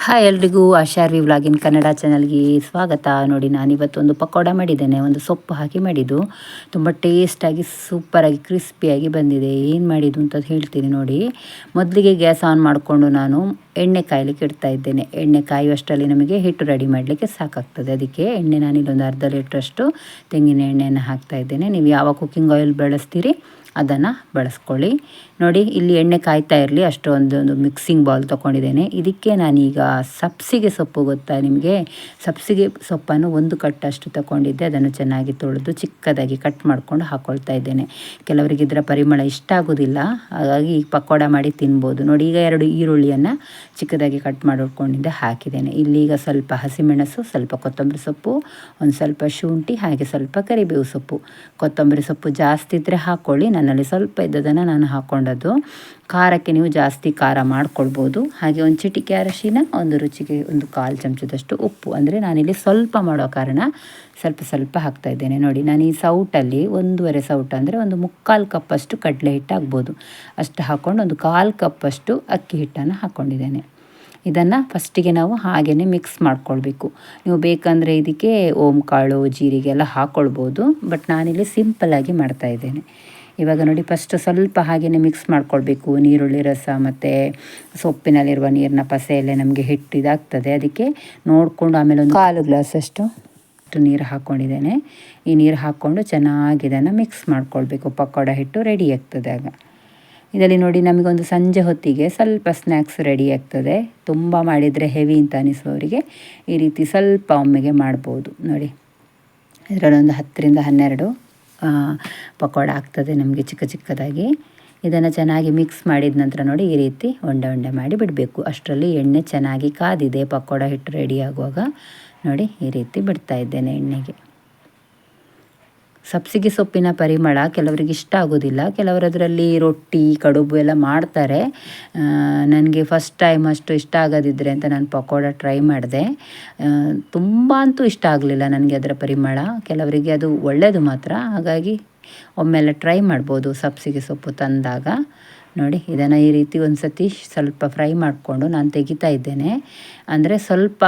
Hi ಎಲ್ರಿಗೂ ಆಶಾರ್ವಿ ವ್ಲಾಗಿನ್ ಕನ್ನಡ ಚಾನಲ್ಗೆ ಸ್ವಾಗತ. ನೋಡಿ ನಾನಿವತ್ತೊಂದು ಪಕೋಡ ಮಾಡಿದ್ದೇನೆ. ಒಂದು ಸೊಪ್ಪು ಹಾಕಿ ಮಾಡಿದ್ದು, ತುಂಬ ಟೇಸ್ಟಾಗಿ ಸೂಪರಾಗಿ ಕ್ರಿಸ್ಪಿಯಾಗಿ ಬಂದಿದೆ. ಏನು ಮಾಡಿದ್ದು ಅಂತ ಹೇಳ್ತೀನಿ ನೋಡಿ. ಮೊದಲಿಗೆ ಗ್ಯಾಸ್ ಆನ್ ಮಾಡಿಕೊಂಡು ನಾನು ಎಣ್ಣೆ ಕಾಯಲಿಕ್ಕೆ ಇಡ್ತಾ ಇದ್ದೇನೆ. ಎಣ್ಣೆ ಕಾಯುವಷ್ಟರಲ್ಲಿ ನಮಗೆ ಹಿಟ್ಟು ರೆಡಿ ಮಾಡಲಿಕ್ಕೆ ಸಾಕಾಗ್ತದೆ. ಅದಕ್ಕೆ ಎಣ್ಣೆ ನಾನಿಲ್ಲೊಂದು ಅರ್ಧ ಲೀಟ್ರಷ್ಟು ತೆಂಗಿನ ಎಣ್ಣೆಯನ್ನು ಹಾಕ್ತಾ ಇದ್ದೇನೆ. ನೀವು ಯಾವ ಕುಕ್ಕಿಂಗ್ ಆಯಿಲ್ ಬಳಸ್ತೀರಿ ಅದನ್ನು ಬಳಸ್ಕೊಳ್ಳಿ. ನೋಡಿ ಇಲ್ಲಿ ಎಣ್ಣೆ ಕಾಯ್ತಾ ಇರಲಿ, ಒಂದು ಮಿಕ್ಸಿಂಗ್ ಬೌಲ್ ತೊಗೊಂಡಿದ್ದೇನೆ. ಇದಕ್ಕೆ ನಾನೀಗ ಸಬ್ಸಿಗೆ ಸೊಪ್ಪು ಗೊತ್ತಾ ನಿಮಗೆ? ಸಬ್ಸಿಗೆ ಸೊಪ್ಪನ್ನು ಒಂದು ಕಟ್ಟಷ್ಟು ತೊಗೊಂಡಿದ್ದೆ. ಅದನ್ನು ಚೆನ್ನಾಗಿ ತೊಳೆದು ಚಿಕ್ಕದಾಗಿ ಕಟ್ ಮಾಡಿಕೊಂಡು ಹಾಕ್ಕೊಳ್ತಾ ಇದ್ದೇನೆ. ಕೆಲವರಿಗೆ ಇದರ ಪರಿಮಳ ಇಷ್ಟ ಆಗೋದಿಲ್ಲ, ಹಾಗಾಗಿ ಈ ಪಕೋಡ ಮಾಡಿ ತಿನ್ಬೋದು. ನೋಡಿ ಈಗ 2 ಈರುಳ್ಳಿಯನ್ನು ಚಿಕ್ಕದಾಗಿ ಕಟ್ ಮಾಡಿಕೊಂಡಿದ್ದೆ ಹಾಕಿದ್ದೇನೆ. ಇಲ್ಲಿಗ ಸ್ವಲ್ಪ ಹಸಿಮೆಣಸು, ಸ್ವಲ್ಪ ಕೊತ್ತಂಬರಿ ಸೊಪ್ಪು, ಒಂದು ಸ್ವಲ್ಪ ಶುಂಠಿ, ಹಾಗೆ ಸ್ವಲ್ಪ ಕರಿಬೇವು ಸೊಪ್ಪು. ಕೊತ್ತಂಬರಿ ಸೊಪ್ಪು ಜಾಸ್ತಿ ಇದ್ದರೆ ಹಾಕ್ಕೊಳ್ಳಿ, ನನ್ನಲ್ಲಿ ಸ್ವಲ್ಪ ಇದ್ದದನ್ನು ನಾನು ಹಾಕ್ಕೊಂಡದ್ದು. ಖಾರಕ್ಕೆ ನೀವು ಜಾಸ್ತಿ ಖಾರ ಮಾಡ್ಕೊಳ್ಬೋದು. ಹಾಗೆ ಒಂದು ಚಿಟಿಕೆ ಅರಶಿನ, ಒಂದು ರುಚಿಗೆ ಒಂದು 1/4 ಚಮಚದಷ್ಟು ಉಪ್ಪು. ಅಂದರೆ ನಾನಿಲ್ಲಿ ಸ್ವಲ್ಪ ಮಾಡೋ ಕಾರಣ ಸ್ವಲ್ಪ ಹಾಕ್ತಾ ಇದ್ದೇನೆ. ನೋಡಿ ನಾನು ಈ ಸೌಟಲ್ಲಿ 1.5 ಸೌಟ್ ಅಂದರೆ ಒಂದು 3/4 ಕಪ್ಪಷ್ಟು ಕಡಲೆ ಹಿಟ್ಟು ಆಗ್ಬೋದು, ಅಷ್ಟು ಹಾಕ್ಕೊಂಡು ಒಂದು 1/4 ಕಪ್ಪಷ್ಟು ಅಕ್ಕಿ ಹಿಟ್ಟನ್ನು ಹಾಕ್ಕೊಂಡಿದ್ದೇನೆ. ಇದನ್ನು ಫಸ್ಟಿಗೆ ನಾವು ಹಾಗೇ ಮಿಕ್ಸ್ ಮಾಡ್ಕೊಳ್ಬೇಕು. ನೀವು ಬೇಕಂದರೆ ಇದಕ್ಕೆ ಓಂಕಾಳು, ಜೀರಿಗೆ ಎಲ್ಲ ಹಾಕ್ಕೊಳ್ಬೋದು, ಬಟ್ ನಾನಿಲ್ಲಿ ಸಿಂಪಲ್ಲಾಗಿ ಮಾಡ್ತಾಯಿದ್ದೇನೆ. ಇವಾಗ ನೋಡಿ ಫಸ್ಟ್ ಸ್ವಲ್ಪ ಹಾಗೇ ಮಿಕ್ಸ್ ಮಾಡ್ಕೊಳ್ಬೇಕು. ನೀರುಳ್ಳಿ ರಸ ಮತ್ತು ಸೊಪ್ಪಿನಲ್ಲಿರುವ ನೀರಿನ ಪಸೆ ಎಲ್ಲ ನಮಗೆ ಹಿಟ್ಟು ಇದಾಗ್ತದೆ. ಅದಕ್ಕೆ ನೋಡಿಕೊಂಡು ಆಮೇಲೆ ಒಂದು 1/4 ಗ್ಲಾಸಷ್ಟು ನೀರು ಹಾಕ್ಕೊಂಡಿದ್ದೇನೆ. ಈ ನೀರು ಹಾಕ್ಕೊಂಡು ಚೆನ್ನಾಗಿ ಇದನ್ನು ಮಿಕ್ಸ್ ಮಾಡ್ಕೊಳ್ಬೇಕು. ಪಕೋಡ ಹಿಟ್ಟು ರೆಡಿ ಆಗ್ತದೆ ಆಗ. ಇದರಲ್ಲಿ ನೋಡಿ ನಮಗೊಂದು ಸಂಜೆ ಹೊತ್ತಿಗೆ ಸ್ವಲ್ಪ ಸ್ನ್ಯಾಕ್ಸ್ ರೆಡಿ ಆಗ್ತದೆ. ತುಂಬ ಮಾಡಿದರೆ ಹೆವಿ ಅಂತ ಅನಿಸುವವರಿಗೆ ಈ ರೀತಿ ಸ್ವಲ್ಪ ಒಮ್ಮೆಗೆ ಮಾಡ್ಬೋದು. ನೋಡಿ ಇದರಲ್ಲೊಂದು 10ರಿಂದ 12 ಪಕೋಡ ಆಗ್ತದೆ ನಮಗೆ ಚಿಕ್ಕದಾಗಿ. ಇದನ್ನು ಚೆನ್ನಾಗಿ ಮಿಕ್ಸ್ ಮಾಡಿದ ನಂತರ ನೋಡಿ ಈ ರೀತಿ ಉಂಡೆ ಮಾಡಿ ಬಿಡಬೇಕು. ಅಷ್ಟರಲ್ಲಿ ಎಣ್ಣೆ ಚೆನ್ನಾಗಿ ಕಾದಿದೆ. ಪಕೋಡ ಹಿಟ್ಟು ರೆಡಿ ಆಗುವಾಗ ನೋಡಿ ಈ ರೀತಿ ಬಿಡ್ತಾ ಇದ್ದೇನೆ ಎಣ್ಣೆಗೆ. ಸಬ್ಸಿಗೆ ಸೊಪ್ಪಿನ ಪರಿಮಳ ಕೆಲವರಿಗೆ ಇಷ್ಟ ಆಗೋದಿಲ್ಲ, ಕೆಲವರು ಅದರಲ್ಲಿ ರೊಟ್ಟಿ, ಕಡುಬು ಎಲ್ಲ ಮಾಡ್ತಾರೆ. ನನಗೆ ಫಸ್ಟ್ ಟೈಮ್ ಅಷ್ಟು ಇಷ್ಟ ಆಗೋದಿದ್ರೆ ಅಂತ ನಾನು ಪಕೋಡ ಟ್ರೈ ಮಾಡಿದೆ. ತುಂಬ ಅಂತೂ ಇಷ್ಟ ಆಗಲಿಲ್ಲ ನನಗೆ ಅದರ ಪರಿಮಳ. ಕೆಲವರಿಗೆ ಅದು ಒಳ್ಳೆಯದು ಮಾತ್ರ, ಹಾಗಾಗಿ ಒಮ್ಮೆಲ್ಲ ಟ್ರೈ ಮಾಡ್ಬೋದು ಸಬ್ಸಿಗೆ ಸೊಪ್ಪು ತಂದಾಗ. ನೋಡಿ ಇದನ್ನು ಈ ರೀತಿ ಒಂದು ಸತಿ ಸ್ವಲ್ಪ ಫ್ರೈ ಮಾಡಿಕೊಂಡು ನಾನು ತೆಗಿತಾ ಇದ್ದೇನೆ. ಅಂದರೆ ಸ್ವಲ್ಪ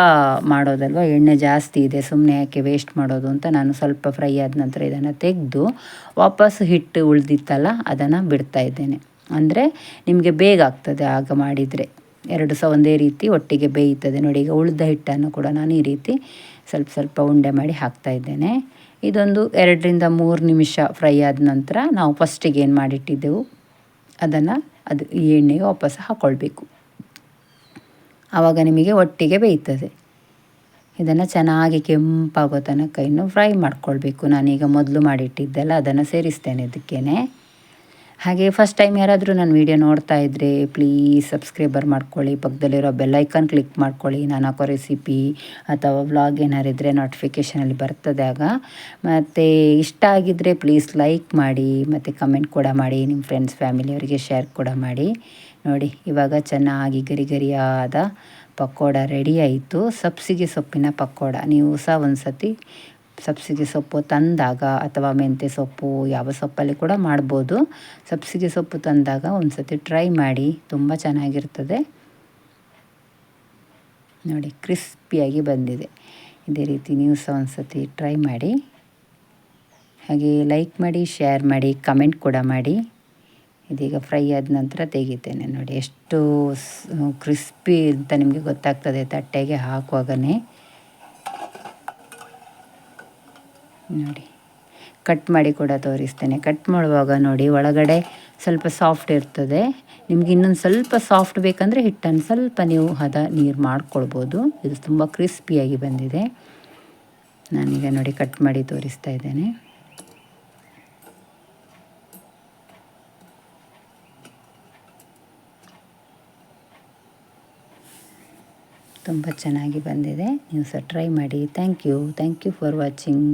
ಮಾಡೋದಲ್ವ, ಎಣ್ಣೆ ಜಾಸ್ತಿ ಇದೆ, ಸುಮ್ಮನೆ ಯಾಕೆ ವೇಸ್ಟ್ ಮಾಡೋದು ಅಂತ ನಾನು ಸ್ವಲ್ಪ ಫ್ರೈ ಆದ ನಂತರ ಇದನ್ನು ತೆಗೆದು ವಾಪಸ್ ಹಿಟ್ಟು ಉಳಿದಿತ್ತಲ್ಲ ಅದನ್ನು ಬಿಡ್ತಾ ಇದ್ದೇನೆ. ಅಂದರೆ ನಿಮಗೆ ಬೇಗ ಆಗ್ತದೆ ಆಗ ಮಾಡಿದರೆ, 2 ಸಹ ಒಂದೇ ರೀತಿ ಒಟ್ಟಿಗೆ ಬೇಯ್ತದೆ. ನೋಡಿ ಈಗ ಉಳಿದ ಹಿಟ್ಟನ್ನು ಕೂಡ ನಾನು ಈ ರೀತಿ ಸ್ವಲ್ಪ ಉಂಡೆ ಮಾಡಿ ಹಾಕ್ತಾ ಇದ್ದೇನೆ. ಇದೊಂದು 2ರಿಂದ 3 ನಿಮಿಷ ಫ್ರೈ ಆದ ನಂತರ ನಾವು ಫಸ್ಟಿಗೆ ಏನು ಮಾಡಿಟ್ಟಿದ್ದೆವು ಅದನ್ನು ಈ ಎಣ್ಣೆಗೆ ವಾಪಸ್ ಹಾಕ್ಕೊಳ್ಬೇಕು. ಆವಾಗ ನಿಮಗೆ ಒಟ್ಟಿಗೆ ಬೇಯ್ತದೆ. ಇದನ್ನು ಚೆನ್ನಾಗಿ ಕೆಂಪಾಗೋ ತನಕ ಇನ್ನು ಫ್ರೈ ಮಾಡ್ಕೊಳ್ಬೇಕು. ನಾನೀಗ ಮೊದಲು ಮಾಡಿಟ್ಟಿದ್ದೆಲ್ಲ ಅದನ್ನು ಸೇರಿಸ್ತೇನೆ ಇದಕ್ಕೇನೆ. ಹಾಗೆ ಫಸ್ಟ್ ಟೈಮ್ ಯಾರಾದರೂ ನನ್ನ ವೀಡಿಯೋ ನೋಡ್ತಾ ಇದ್ದರೆ ಪ್ಲೀಸ್ ಸಬ್ಸ್ಕ್ರೈಬರ್ ಮಾಡ್ಕೊಳ್ಳಿ, ಪಕ್ಕದಲ್ಲಿರೋ ಬೆಲ್ಲೈಕನ್ ಕ್ಲಿಕ್ ಮಾಡ್ಕೊಳ್ಳಿ. ನಾನು ಹಾಕೋ ರೆಸಿಪಿ ಅಥವಾ ವ್ಲಾಗ್ ಏನಾರಿದ್ದರೆ ನೋಟಿಫಿಕೇಷನಲ್ಲಿ ಬರ್ತದೆ ಆಗ. ಮತ್ತು ಇಷ್ಟ ಆಗಿದ್ದರೆ ಪ್ಲೀಸ್ ಲೈಕ್ ಮಾಡಿ ಮತ್ತು ಕಮೆಂಟ್ ಕೂಡ ಮಾಡಿ. ನಿಮ್ಮ ಫ್ರೆಂಡ್ಸ್ ಫ್ಯಾಮಿಲಿಯವರಿಗೆ ಶೇರ್ ಕೂಡ ಮಾಡಿ. ನೋಡಿ ಇವಾಗ ಚೆನ್ನಾಗಿ ಗರಿಯಾದ ಪಕೋಡ ರೆಡಿ ಆಯಿತು. ಸಬ್ಸಿಗೆ ಸೊಪ್ಪಿನ ಪಕೋಡ. ನೀವು ಸಹ ಒಂದು ಸತಿ ಸಬ್ಸಿಗೆ ಸೊಪ್ಪು ತಂದಾಗ ಅಥವಾ ಮೆಂತ್ಯ ಸೊಪ್ಪು ಯಾವ ಸೊಪ್ಪಲ್ಲಿ ಕೂಡ ಮಾಡ್ಬೋದು. ಸಬ್ಸಿಗೆ ಸೊಪ್ಪು ತಂದಾಗ ಒಂದು ಸತಿ ಟ್ರೈ ಮಾಡಿ, ತುಂಬ ಚೆನ್ನಾಗಿರ್ತದೆ. ನೋಡಿ ಕ್ರಿಸ್ಪಿಯಾಗಿ ಬಂದಿದೆ. ಇದೇ ರೀತಿ ನೀವು ಸಹ ಒಂದು ಸತಿ ಟ್ರೈ ಮಾಡಿ. ಹಾಗೆ ಲೈಕ್ ಮಾಡಿ, ಶೇರ್ ಮಾಡಿ, ಕಮೆಂಟ್ ಕೂಡ ಮಾಡಿ. ಇದೀಗ ಫ್ರೈ ಆದ ನಂತರ ತೆಗಿತೇನೆ. ನೋಡಿ ಎಷ್ಟು ಕ್ರಿಸ್ಪಿ ಅಂತ ನಿಮಗೆ ಗೊತ್ತಾಗ್ತದೆ ತಟ್ಟೆಗೆ ಹಾಕುವಾಗನೇ. ನೋಡಿ ಕಟ್ ಮಾಡಿ ಕೂಡ ತೋರಿಸ್ತೇನೆ. ಕಟ್ ಮಾಡುವಾಗ ನೋಡಿ ಒಳಗಡೆ ಸ್ವಲ್ಪ ಸಾಫ್ಟ್ ಇರ್ತದೆ. ನಿಮ್ಗೆ ಇನ್ನೊಂದು ಸ್ವಲ್ಪ ಸಾಫ್ಟ್ ಬೇಕಂದರೆ ಹಿಟ್ಟನ್ನು ಸ್ವಲ್ಪ ನೀವು ನೀರು ಮಾಡ್ಕೊಳ್ಬೋದು. ಇದು ತುಂಬ ಕ್ರಿಸ್ಪಿಯಾಗಿ ಬಂದಿದೆ. ನಾನೀಗ ನೋಡಿ ಕಟ್ ಮಾಡಿ ತೋರಿಸ್ತಾ ಇದ್ದೇನೆ. ತುಂಬ ಚೆನ್ನಾಗಿ ಬಂದಿದೆ. ನೀವು ಸಹ ಟ್ರೈ ಮಾಡಿ. Thank you for watching.